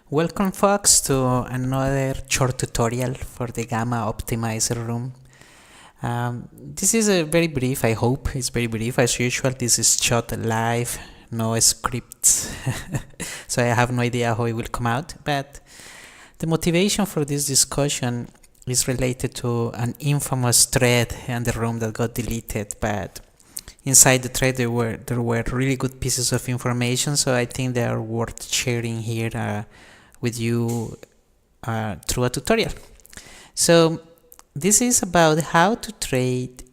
Welcome folks to another short tutorial for the Gamma Optimizer room. This is a very brief, I hope it's very brief. As usual, this is shot live, no scripts, so I have no idea how it will come out, but the motivation for this discussion is related to an infamous thread in the room that got deleted, but inside the thread there were really good pieces of information, so I think they are worth sharing here with you through a tutorial. So this is about how to trade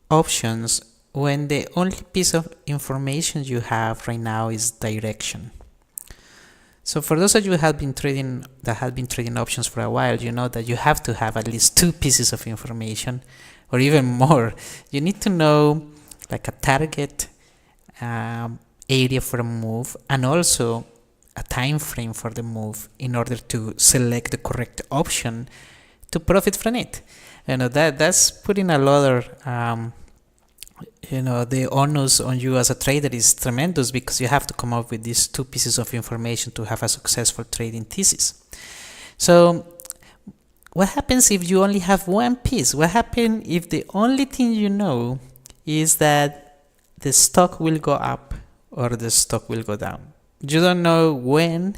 options when the only piece of information you have right now is direction. So for those of you who have been trading options for a while, you know that you have to have at least two pieces of information or even more. You need to know like a target area for a move and also a time frame for the move in order to select the correct option to profit from it. You know, that's putting a lot of the onus on you as a trader is tremendous, because you have to come up with these two pieces of information to have a successful trading thesis. So what happens if you only have one piece? What happens if the only thing you know is that the stock will go up or the stock will go down? You don't know when,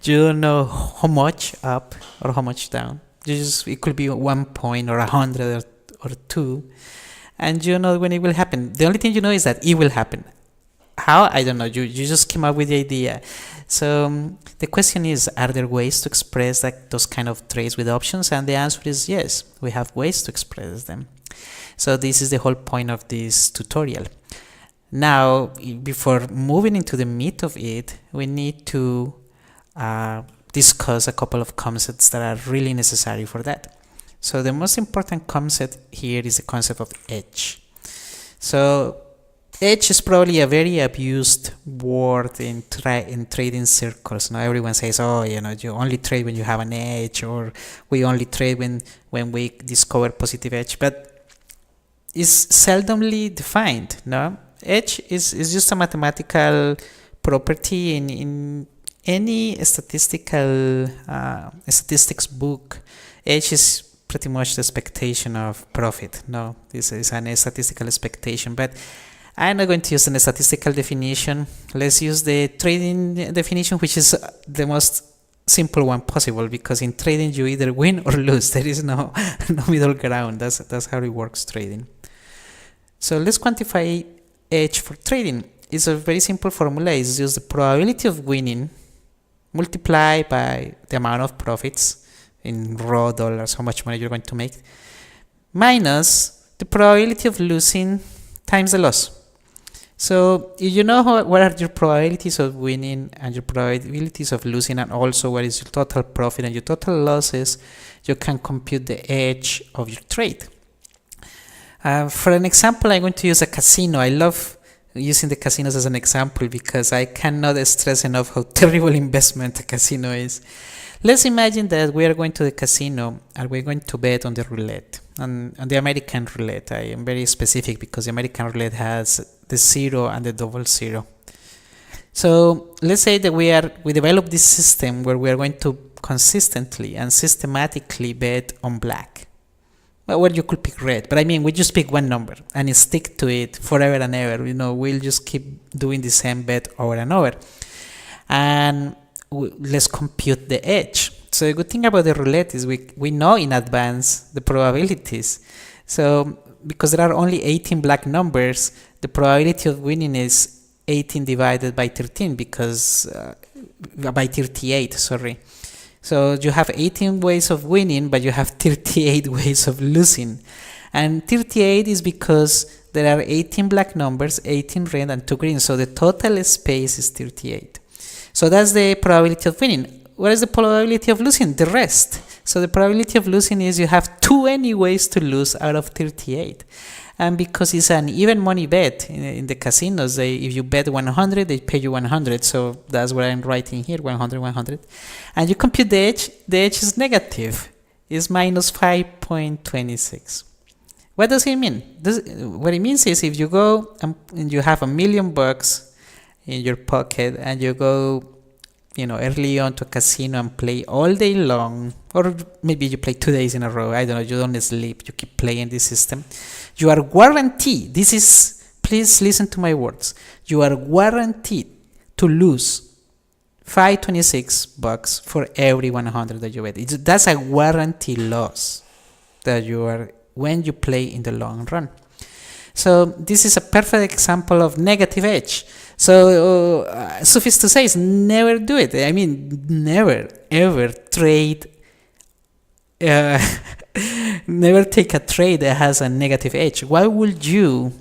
you don't know how much up or how much down. It could be 1 point or 100 or 2, and you don't know when it will happen. The only thing you know is that it will happen. How? I don't know. You just came up with the idea. So the question is, are there ways to express those kind of trades with options? And the answer is yes, we have ways to express them. So this is the whole point of this tutorial. Now, before moving into the meat of it, we need to discuss a couple of concepts that are really necessary for that. So the most important concept here is the concept of edge. So edge is probably a very abused word in trading circles. Now everyone says, oh, you only trade when you have an edge, or we only trade when we discover positive edge, but it's seldomly defined, no? Edge is just a mathematical property in any statistics book. Edge is pretty much the expectation of profit. No, this is a statistical expectation, but I'm not going to use a statistical definition. Let's use the trading definition, which is the most simple one possible, because in trading you either win or lose. There is no middle ground. That's how it works, trading. So let's quantify edge for trading. It's a very simple formula. It's just the probability of winning multiplied by the amount of profits in raw dollars, how much money you're going to make, minus the probability of losing times the loss. So if you know what are your probabilities of winning and your probabilities of losing, and also what is your total profit and your total losses, you can compute the edge of your trade. For an example, I'm going to use a casino. I love using the casinos as an example because I cannot stress enough how terrible investment a casino is. Let's imagine that we are going to the casino and we're going to bet on the roulette, on the American roulette. I am very specific because the American roulette has the 0 and the double 0. So let's say that we develop this system where we are going to consistently and systematically bet on black. Well, you could pick red, but I mean, we just pick one number and stick to it forever and ever. We'll just keep doing the same bet over and over. And let's compute the edge. So the good thing about the roulette is we know in advance the probabilities. So because there are only 18 black numbers, the probability of winning is 18 divided by 13, because by 38, sorry. So you have 18 ways of winning, but you have 38 ways of losing. And 38 is because there are 18 black numbers, 18 red, and 2 green. So the total space is 38. So that's the probability of winning. What is the probability of losing? The rest. So the probability of losing is you have 20 ways to lose out of 38. And because it's an even money bet in the casinos, if you bet 100, they pay you 100. So that's what I'm writing here, 100, 100. And you compute the edge is negative. It's minus 5.26. What does it mean? What it means is if you go and you have $1 million in your pocket and you go early on to a casino and play all day long, or maybe you play 2 days in a row, I don't know, you don't sleep, you keep playing this system, you are guaranteed, please listen to my words, you are guaranteed to lose $526 for every 100 that you bet. That's a guaranteed loss that you are when you play in the long run. So this is a perfect example of negative edge. So suffice to say is never do it. I mean, never ever trade. Never take a trade that has a negative edge. Why would you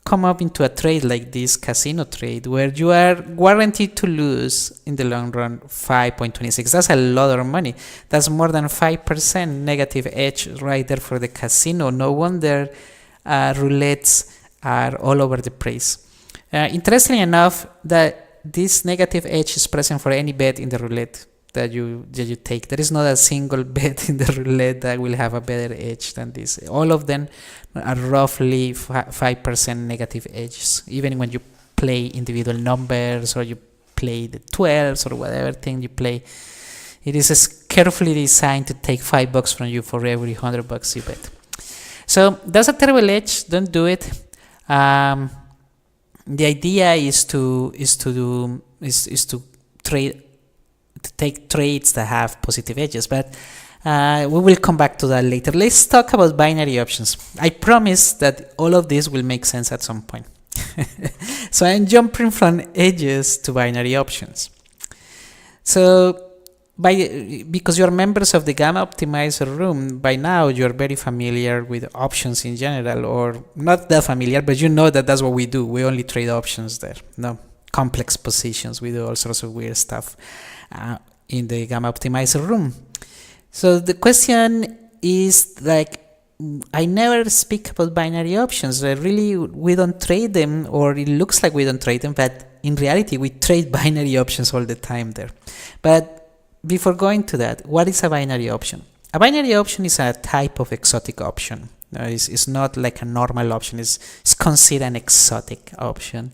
come up into a trade like this casino trade where you are guaranteed to lose in the long run 5.26? That's a lot of money. That's more than 5% negative edge right there for the casino. No wonder roulettes are all over the place. Interestingly enough, that this negative edge is present for any bet in the roulette that you take. There is not a single bet in the roulette that will have a better edge than this. All of them are roughly 5% negative edges, even when you play individual numbers or you play the 12s or whatever thing you play. It is carefully designed to take $5 from you for every $100 you bet. So that's a terrible edge. Don't do it. The idea is to take trades that have positive edges, but we will come back to that later. Let's talk about binary options. I promise that all of this will make sense at some point. So I'm jumping from edges to binary options. So because you're members of the Gamma Optimizer room, by now you're very familiar with options in general, or not that familiar, but you know that that's what we do. We only trade options there. No complex positions. We do all sorts of weird stuff in the Gamma Optimizer room. So the question is like, I never speak about binary options. Really, we don't trade them, or it looks like we don't trade them, but in reality, we trade binary options all the time there. But before going to that, what is a binary option? A binary option is a type of exotic option. It's not like a normal option. It's considered an exotic option.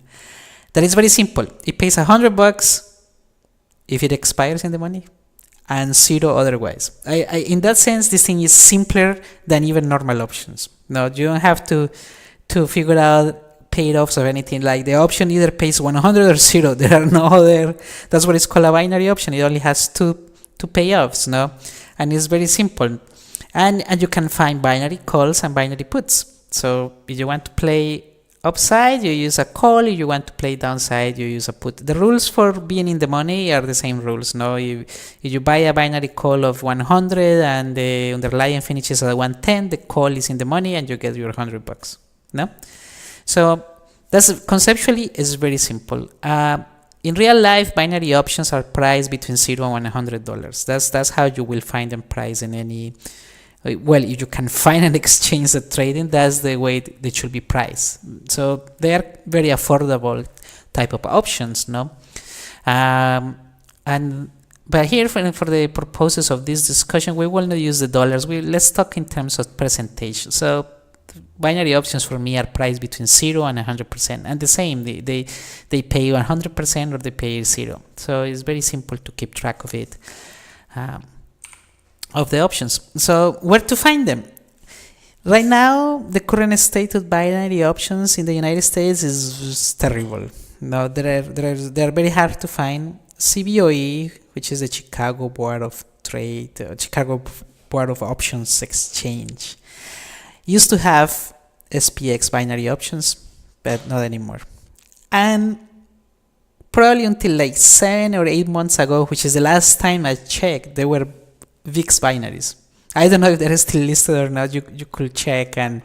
That is very simple. It pays $100 if it expires in the money, and zero otherwise. In that sense, this thing is simpler than even normal options. No, you don't have to figure out payoffs or anything. Like the option either pays 100 or zero. There are no other. That's what it's called, a binary option. It only has two payoffs, no, and it's very simple. And you can find binary calls and binary puts. So if you want to play upside, you use a call. If you want to play downside, you use a put. The rules for being in the money are the same rules. No, if you buy a binary call of 100 and the underlying finishes at 110, the call is in the money and you get your $100. No, so that's conceptually is very simple. In real life, binary options are priced between $0 and $100. That's how you will find them priced in any. Well, if you can find an exchange that trading, that's the way they should be priced. So they are very affordable type of options, no? But here, for the purposes of this discussion, we will not use the dollars. Let's talk in terms of percentage. So binary options for me are priced between 0 and 100%, and the same. They pay 100% or they pay 0. So it's very simple to keep track of it. Of the options. So where to find them? Right now, the current state of binary options in the United States is terrible. No, they are very hard to find. CBOE, which is the Chicago Board of Trade, Chicago Board of Options Exchange, used to have SPX binary options, but not anymore. And probably until like 7 or 8 months ago, which is the last time I checked, there were VIX binaries. I don't know if they're still listed or not. You could check, and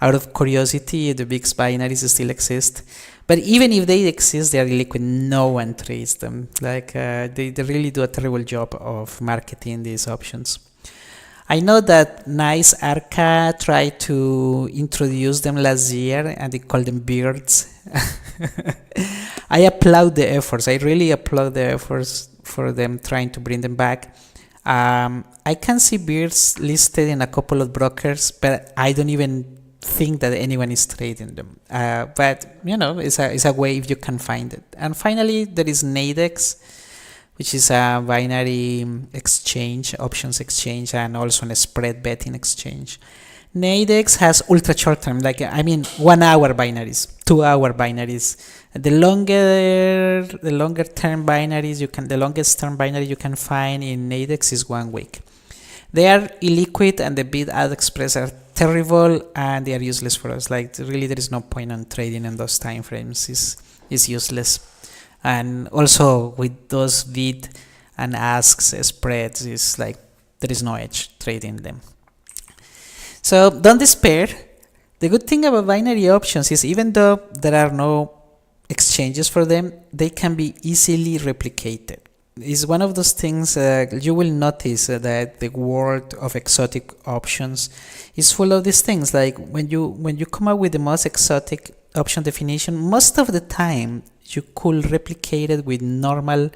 out of curiosity, the VIX binaries still exist. But even if they exist, they are illiquid. No one trades them. Like they really do a terrible job of marketing these options. I know that Nice Arca tried to introduce them last year, and they called them birds. I applaud the efforts. I really applaud the efforts for them trying to bring them back. I can see beers listed in a couple of brokers, but I don't even think that anyone is trading them. But you know, it's a way if you can find it. And finally, there is Nadex, which is a binary exchange, options exchange, and also a spread betting exchange. Nadex has ultra short term, like I mean 1 hour binaries, 2 hour binaries. The longer term binaries the longest term binary you can find in Nadex is 1 week. They are illiquid and the bid ask express are terrible and they are useless for us. Like really there is no point on trading in those time frames. Is useless. And also with those bid and asks spreads is like there is no edge trading them. So don't despair. The good thing about binary options is even though there are no exchanges for them, they can be easily replicated. It's one of those things you will notice that the world of exotic options is full of these things. Like when you come up with the most exotic option definition, most of the time you could replicate it with normal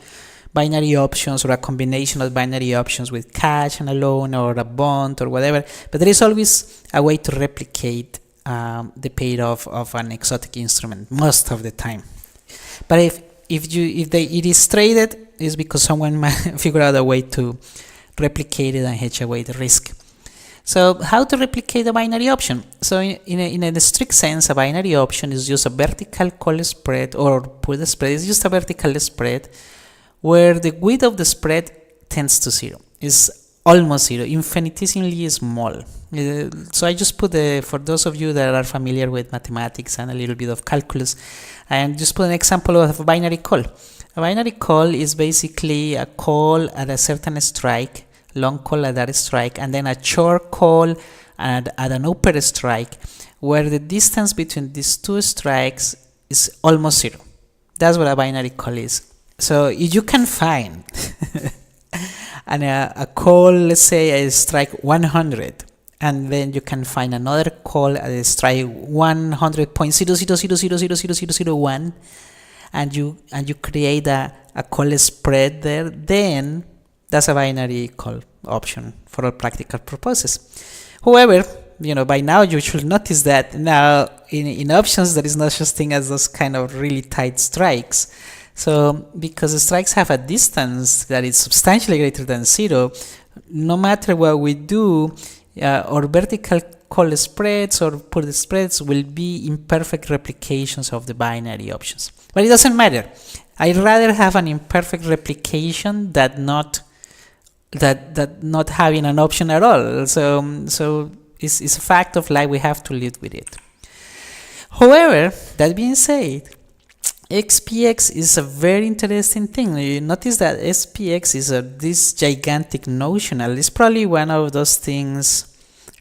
binary options or a combination of binary options with cash and a loan or a bond or whatever. But there is always a way to replicate the payoff of an exotic instrument most of the time. But if it is traded, it's because someone might figure out a way to replicate it and hedge away the risk. So how to replicate a binary option? So in a strict sense, a binary option is just a vertical call spread or put spread. It's just a vertical spread where the width of the spread tends to 0. It's almost 0, infinitesimally small. So I just put for those of you that are familiar with mathematics and a little bit of calculus, and just put an example of a binary call. A binary call is basically a call at a certain strike, long call at that strike, and then a short call at an upper strike, where the distance between these two strikes is almost 0. That's what a binary call is. So if you can find and a call, let's say a strike 100, and then you can find another call at a strike 100.000000001, and you create a call spread there, then that's a binary call option for all practical purposes. However, by now you should notice that now in options there is no such thing as those kind of really tight strikes. So because the strikes have a distance that is substantially greater than 0, no matter what we do, our vertical call spreads or put spreads will be imperfect replications of the binary options. But it doesn't matter. I'd rather have an imperfect replication than not having an option at all. So it's a fact of life. We have to live with it. However, that being said, SPX is a very interesting thing. You notice that SPX is this gigantic notional. It's probably one of those things.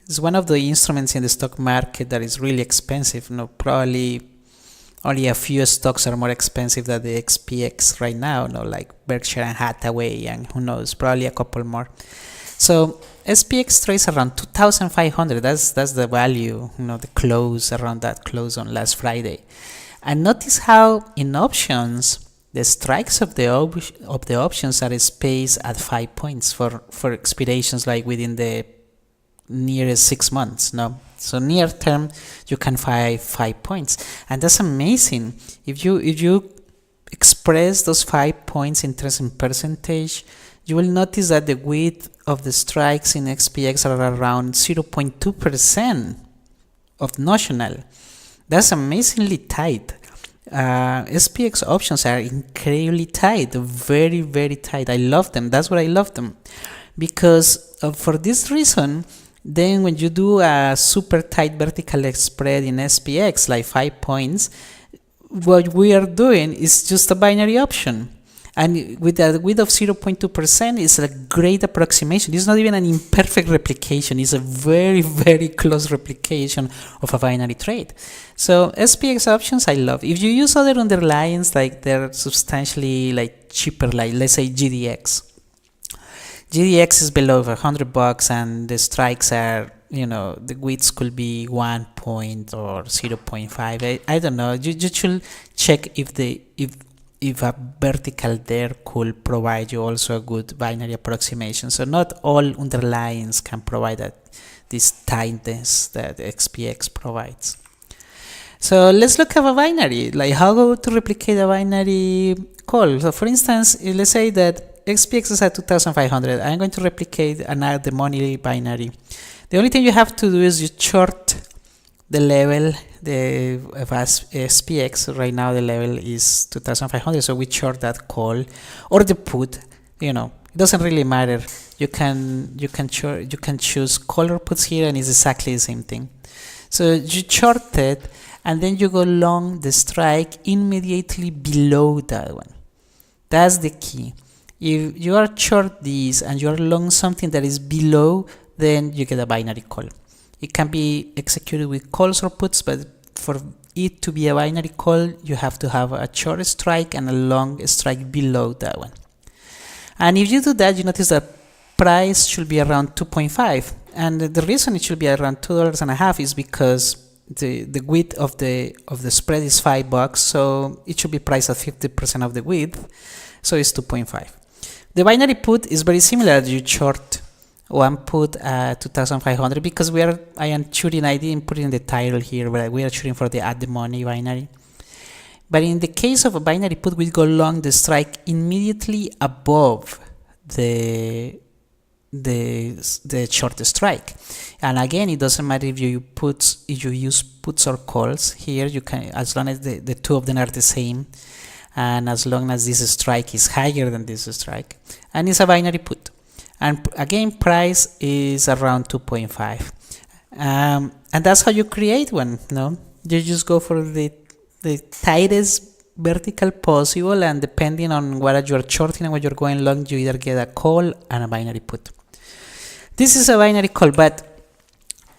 It's one of the instruments in the stock market that is really expensive. Probably only a few stocks are more expensive than the SPX right now. Like Berkshire and Hathaway, and who knows, probably a couple more. So SPX trades around 2,500. That's the value. The close around that close on last Friday. And notice how in options, the strikes of the options are spaced at 5 points for expirations like within the nearest 6 months. So near term, you can find 5 points, and that's amazing. If you express those 5 points in terms of percentage, you will notice that the width of the strikes in SPX are around 0.2% of notional. That's amazingly tight. SPX options are incredibly tight, very, very tight. I love them. That's what I love them. Because for this reason, then when you do a super tight vertical spread in SPX, like 5 points, what we are doing is just a binary option. And with a width of 0.2% is a great approximation. It's not even an imperfect replication. It's a very, very close replication of a binary trade. So SPX options I love. If you use other underlyings, like they're substantially like cheaper, like let's say GDX. GDX is below $100 and the strikes are, the widths could be 1 point or 0.5. I don't know. You should check if a vertical there could provide you also a good binary approximation. So not all underlyings can provide this tightness that SPX provides. So let's look at a binary, like how to replicate a binary call. So for instance, let's say that SPX is at 2500. I'm going to replicate and add the money binary. The only thing you have to do is you short the level of SPX. Right now the level is 2500, so we short that call or the put. You know, it doesn't really matter. You can choose call or puts here, and it's exactly the same thing. So you short it, and then you go long the strike immediately below that one. That's the key. If you are short these and you are long something that is below, then you get a binary call. It can be executed with calls or puts, but for it to be a binary call, you have to have a short strike and a long strike below that one. And if you do that, you notice that price should be around 2.5. And the reason it should be around $2.50 is because the width of the spread is $5, so it should be priced at 50% of the width, so it's 2.5. The binary put is very similar. You short one put at 2500 because I didn't put in the title here, but we are shooting for the add the money binary. But in the case of a binary put, we go long the strike immediately above the short strike. And again, it doesn't matter if you use puts or calls. Here you can, as long as the two of them are the same, and as long as this strike is higher than this strike, and it's a binary put. And again, price is around 2.5. And that's how you create one. No, you just go for the tightest vertical possible, and depending on what you're shorting and what you're going long, you either get a call and a binary put. This is a binary call, but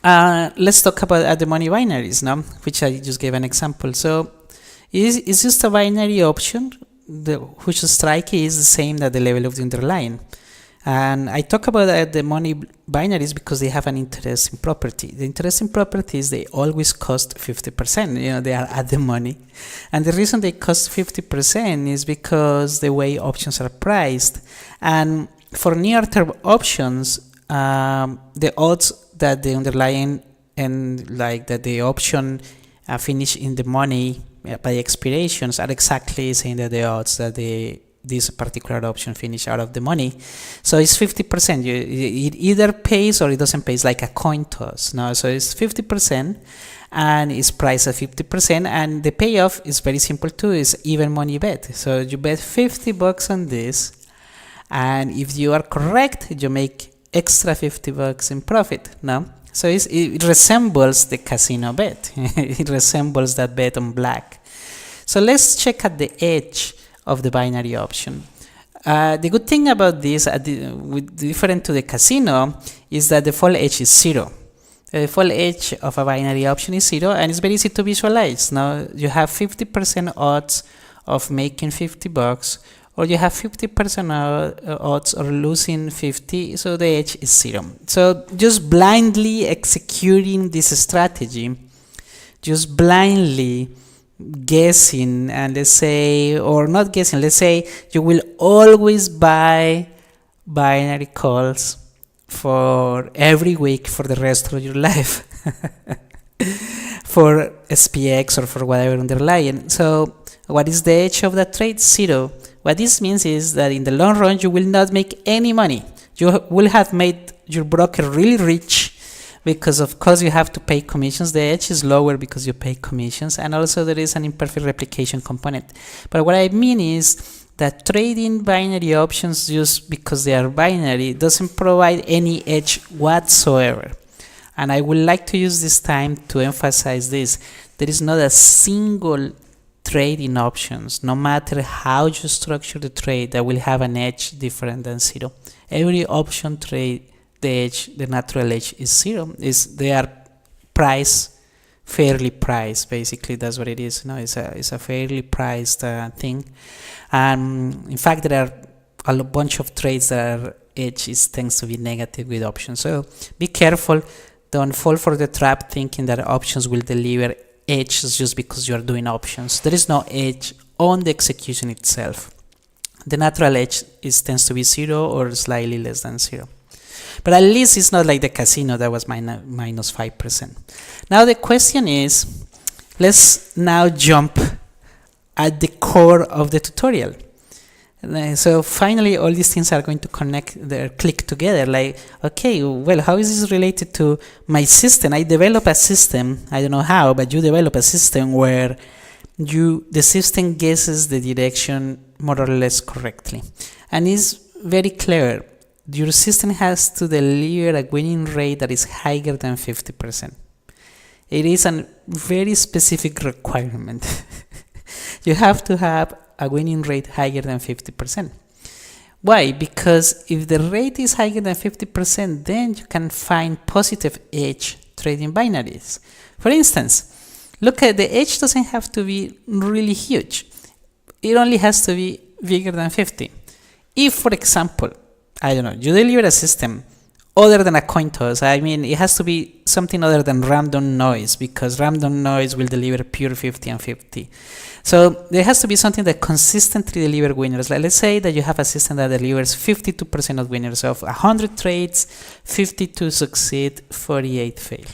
let's talk about the money binaries now, which I just gave an example. So it's just a binary option whose strike is the same at the level of the underlying. And I talk about the money binaries because they have an interesting property. The interesting property is they always cost 50%. You know, they are at the money. And the reason they cost 50% is because the way options are priced. And for near-term options, the odds that the underlying and like that the option finish in the money by expirations are exactly the same as the odds that this particular option finish out of the money. So it's 50%. It either pays or it doesn't pay. It's like a coin toss. No? So it's 50% and it's priced at 50%, and the payoff is very simple too. It's even money bet. So you bet $50 on this, and if you are correct, you make extra $50 in profit. No? So it resembles the casino bet. It resembles that bet on black. So let's check at the edge of the binary option. The good thing about this, different to the casino, is that the fall edge is 0. The fall edge of a binary option is 0, and it's very easy to visualize. Now you have 50% odds of making $50, or you have 50% odds of losing 50, so the edge is 0. So just blindly executing this strategy, just blindly guessing, and let's say, or not guessing, let's say you will always buy binary calls for every week for the rest of your life for SPX or for whatever underlying. So what is the edge of that trade? 0. What this means is that in the long run you will not make any money. You will have made your broker really rich, because of course you have to pay commissions. The edge is lower because you pay commissions, and also there is an imperfect replication component. But what I mean is that trading binary options just because they are binary doesn't provide any edge whatsoever. And I would like to use this time to emphasize this. There is not a single trade in options, no matter how you structure the trade, that will have an edge different than 0. Every option trade, the natural edge is 0. They are fairly priced. Basically, that's what it is. You know, it's a fairly priced thing. And in fact, there are a bunch of trades that are edge tends to be negative with options. So be careful. Don't fall for the trap thinking that options will deliver edges just because you are doing options. There is no edge on the execution itself. The natural edge tends to be 0 or slightly less than 0. But at least it's not like the casino that was minus 5%. Now the question is, Let's now jump at the core of the tutorial. So finally, all these things are going to click together. Like, okay, well, how is this related to my system? I develop a system, I don't know how, but you develop a system where the system guesses the direction more or less correctly. And it's very clever. Your system has to deliver a winning rate that is higher than 50%. It is a very specific requirement. You have to have a winning rate higher than 50%. Why? Because if the rate is higher than 50%, then you can find positive edge trading binaries. For instance, look at the edge doesn't have to be really huge. It only has to be bigger than 50. If, for example, I don't know, you deliver a system other than a coin toss, I mean, it has to be something other than random noise, because random noise will deliver pure 50 and 50. So there has to be something that consistently delivers winners. Like, let's say that you have a system that delivers 52% of winners. Of 100 trades, 52 succeed, 48 fail.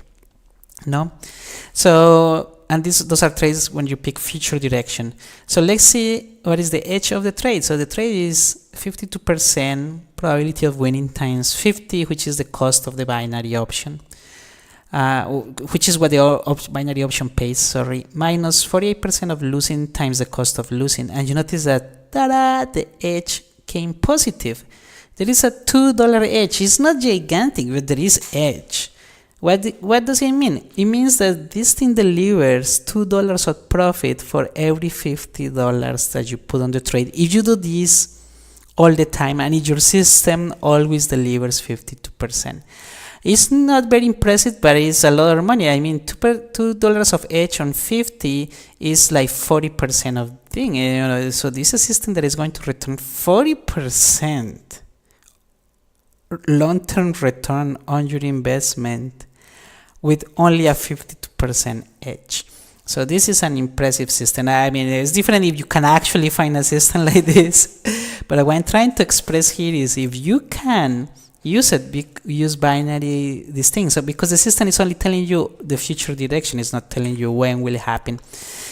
No? So, and those are trades when you pick future direction. So let's see what is the edge of the trade. So the trade is 52% probability of winning times 50, which is the cost of the binary option, which is what the binary option pays, sorry, minus 48% of losing times the cost of losing. And you notice that, the edge came positive. There is a $2 edge. It's not gigantic, but there is edge. What does it mean? It means that this thing delivers $2 of profit for every $50 that you put on the trade. If you do this all the time, and if your system always delivers 52%. It's not very impressive, but it's a lot of money. I mean, $2 of edge on 50 is like 40% of thing. You know, so this is a system that is going to return 40% long-term return on your investment with only a 52% edge. So this is an impressive system. I mean, it's different if you can actually find a system like this. But what I'm trying to express here is if you can use binary these things. So because the system is only telling you the future direction, it's not telling you when will it happen.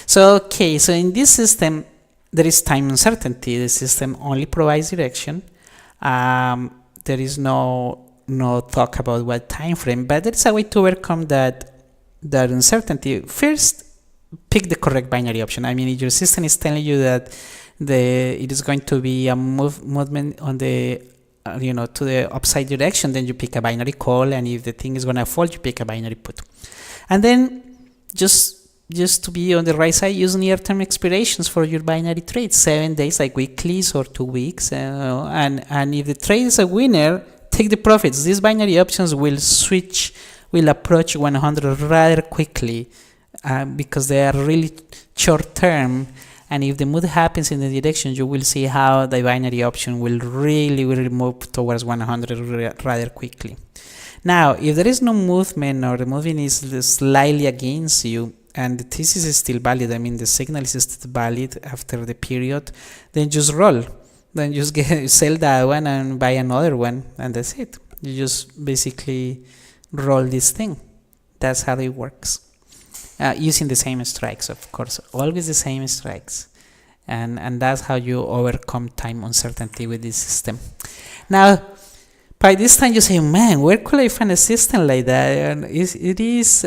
So okay, so in this system there is time uncertainty. The system only provides direction. There is no talk about what time frame, but there is a way to overcome that uncertainty. First, pick the correct binary option. I mean, if your system is telling you that it is going to be a movement on the to the upside direction, then you pick a binary call, and if the thing is gonna fall, you pick a binary put. And then just to be on the right side, use near-term expirations for your binary trades, 7 days, like weeklies or 2 weeks, and if the trade is a winner, take the profits. These binary options will approach 100 rather quickly, because they are really short-term. And if the move happens in the direction, you will see how the binary option will really move towards 100 rather quickly. Now, if there is no movement, or the movement is slightly against you, and the thesis is still valid, I mean the signal is still valid after the period, then just roll. Then just sell that one and buy another one, and that's it. You just basically roll this thing. That's how it works. Using the same strikes, of course, always the same strikes, and that's how you overcome time uncertainty with this system. Now, by this time you say, man, where could I find a system like that? And it is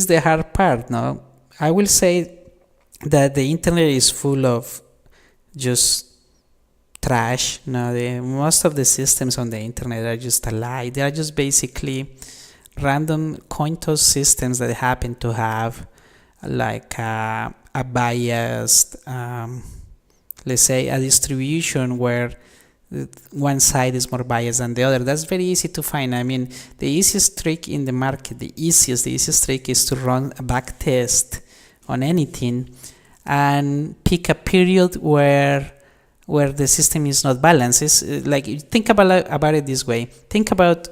the hard part. No, I will say that the internet is full of just trash. No, most of the systems on the internet are just a lie. They are just basically random coin toss systems that happen to have like a biased, let's say a distribution where one side is more biased than the other. That's very easy to find. I mean, the easiest trick in the market, the easiest trick is to run a back test on anything and pick a period where the system is not balanced. It's like, think about it this way. Think about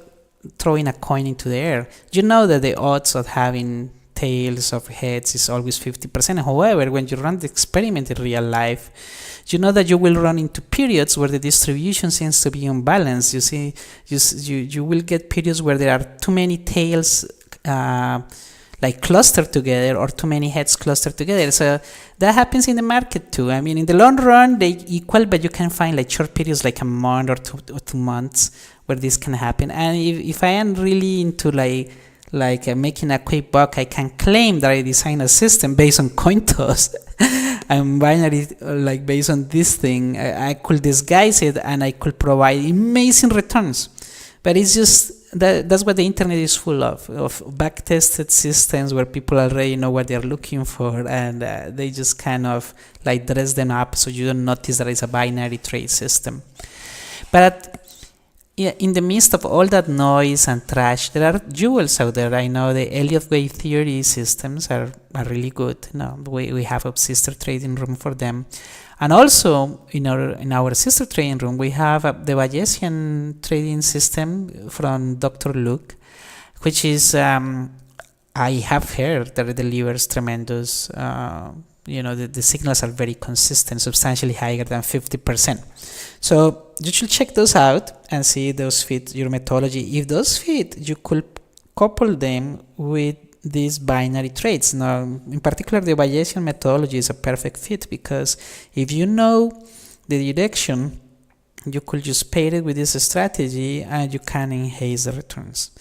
throwing a coin into the air. You know that the odds of having tails of heads is always 50%. However, when you run the experiment in real life, you know that you will run into periods where the distribution seems to be unbalanced. You see, you will get periods where there are too many tails, like clustered together, or too many heads clustered together. So that happens in the market too. I mean, in the long run they equal, but you can find like short periods like a month or 2 months where this can happen. And if I am really into like making a quick buck, I can claim that I designed a system based on coin toss and binary, like based on this thing. I could disguise it and I could provide amazing returns. But it's just that's what the internet is full of back-tested systems where people already know what they're looking for, and they just kind of like dress them up so you don't notice that it's a binary trade system. But yeah, in the midst of all that noise and trash, there are jewels out there. I know the Elliott wave theory systems are really good. No, we have a sister trading room for them. And also in our sister trading room, we have the Bayesian trading system from Dr. Luke, which is, I have heard that it delivers tremendous, the signals are very consistent, substantially higher than 50%. So you should check those out and see if those fit your methodology. If those fit, you could couple them with these binary trades. Now, in particular, the Bayesian methodology is a perfect fit, because if you know the direction, you could just pair it with this strategy and you can enhance the returns.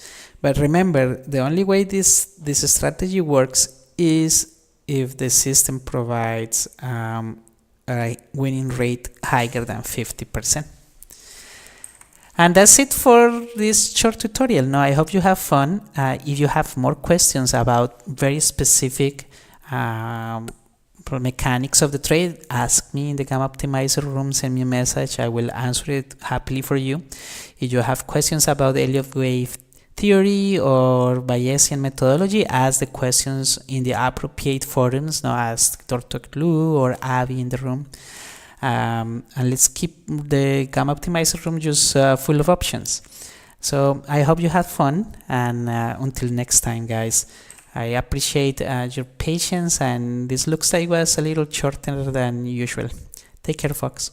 But remember, the only way this strategy works is if the system provides a winning rate higher than 50%. And that's it for this short tutorial. Now, I hope you have fun. If you have more questions about very specific mechanics of the trade, ask me in the Gamma Optimizer room, send me a message. I will answer it happily for you. If you have questions about Elliott wave theory or Bayesian methodology, ask the questions in the appropriate forums. Now, ask Dr. Lu or Avi in the room. And let's keep the Gamma Optimizer room just full of options. So I hope you had fun, and until next time, guys, I appreciate your patience, and this looks like it was a little shorter than usual. Take care, folks.